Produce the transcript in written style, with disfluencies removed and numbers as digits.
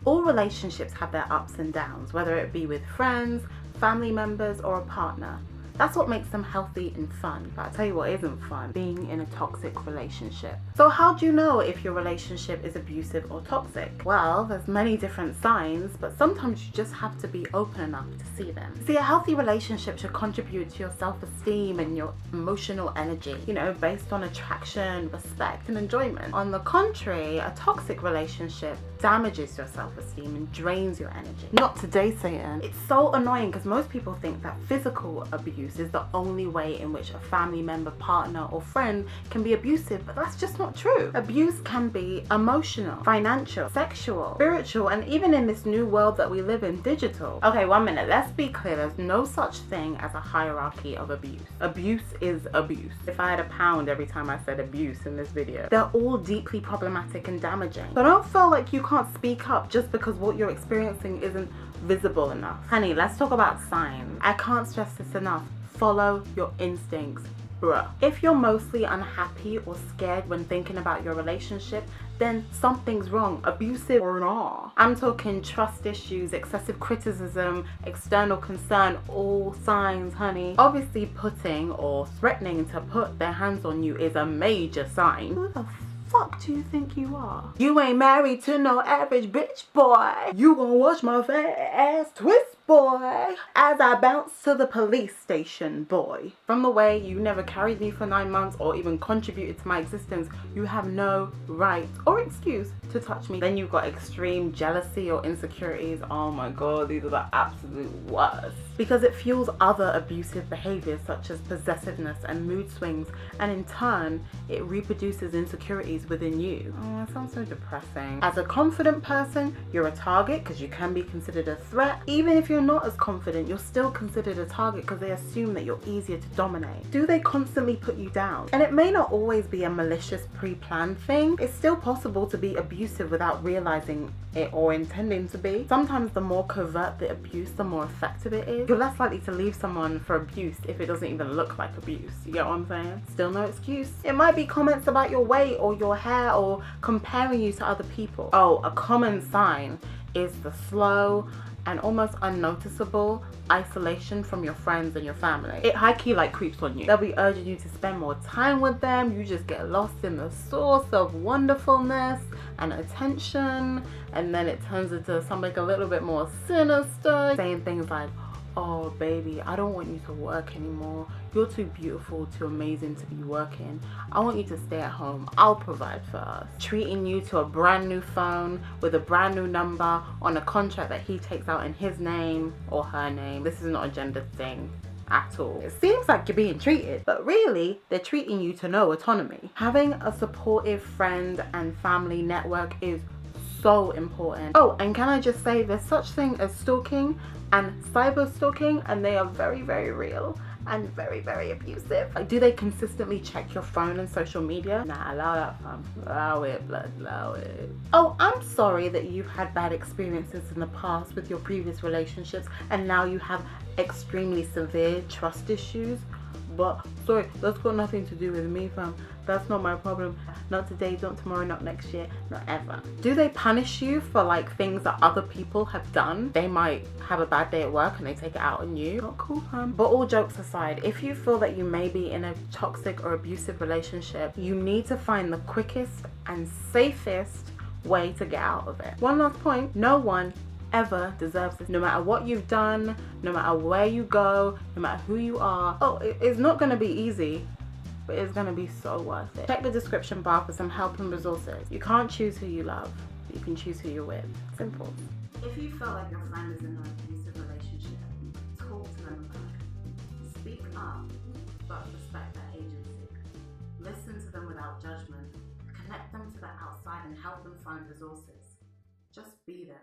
All relationships have their ups and downs, whether it be with friends, family members, or a partner. That's what makes them healthy and fun. But I tell you what isn't fun, being in a toxic relationship. So how do you know if your relationship is abusive or toxic? Well, there's many different signs, but sometimes you just have to be open enough to see them. See, a healthy relationship should contribute to your self-esteem and your emotional energy, based on attraction, respect, and enjoyment. On the contrary, a toxic relationship damages your self-esteem and drains your energy. Not today, Satan. It's so annoying because most people think that physical abuse is the only way in which a family member, partner, or friend can be abusive, but that's just not true. Abuse can be emotional, financial, sexual, spiritual, and even in this new world that we live in, digital. Okay, 1 minute, let's be clear. There's no such thing as a hierarchy of abuse. Abuse is abuse. If I had a pound every time I said abuse in this video, they're all deeply problematic and damaging. So don't feel like you can't speak up just because what you're experiencing isn't visible enough. Honey, let's talk about signs. I can't stress this enough. Follow your instincts, bruh. If you're mostly unhappy or scared when thinking about your relationship, then something's wrong, abusive or not. I'm talking trust issues, excessive criticism, external concern, all signs, honey. Obviously, putting or threatening to put their hands on you is a major sign. Who the fuck do you think you are? You ain't married to no average bitch, boy. You gonna watch my fat ass twist, boy, as I bounce to the police station, boy. From the way you never carried me for 9 months or even contributed to my existence, you have no right or excuse to touch me. Then you've got extreme jealousy or insecurities. Oh my god, these are the absolute worst. Because it fuels other abusive behaviors such as possessiveness and mood swings, and in turn, it reproduces insecurities within you. Oh, that sounds so depressing. As a confident person, you're a target because you can be considered a threat. Even if you're not as confident, you're still considered a target because they assume that you're easier to dominate. Do they constantly put you down? And it may not always be a malicious pre-planned thing. It's still possible to be abusive without realizing it or intending to be. Sometimes the more covert the abuse, the more effective it is. You're less likely to leave someone for abuse if it doesn't even look like abuse. You get what I'm saying? Still no excuse. It might be comments about your weight or your hair or comparing you to other people. Oh, a common sign is the slow and almost unnoticeable isolation from your friends and your family. It high-key like creeps on you. They'll be urging you to spend more time with them. You just get lost in the source of wonderfulness and attention, and then it turns into something a little bit more sinister, saying things like, oh baby, I don't want you to work anymore. You're too beautiful, too amazing to be working. I want you to stay at home. I'll provide for us. Treating you to a brand new phone with a brand new number on a contract that he takes out in his name or her name. This is not a gender thing at all. It seems like you're being treated, but really they're treating you to no autonomy. Having a supportive friend and family network is so important. Oh, and can I just say, there's such thing as stalking and cyber stalking, and they are very, very real and very, very abusive. Like, do they consistently check your phone and social media? Nah, allow that, fam. Allow it, blood, allow it. Oh, I'm sorry that you've had bad experiences in the past with your previous relationships and now you have extremely severe trust issues. But sorry, that's got nothing to do with me, fam. That's not my problem. Not today, not tomorrow, not next year, not ever. Do they punish you for like things that other people have done? They might have a bad day at work and they take it out on you. Not cool, fam. But all jokes aside, if you feel that you may be in a toxic or abusive relationship, you need to find the quickest and safest way to get out of it. One last point, no one ever deserves this. No matter what you've done, no matter where you go, no matter who you are. Oh, it's not going to be easy, but it's going to be so worth it. Check the description bar for some help and resources. You can't choose who you love, but you can choose who you're with. Simple. If you felt like your friend is in an abusive relationship, talk to them about it. Speak up, but respect their agency. Listen to them without judgment. Connect them to the outside and help them find resources. Just be there.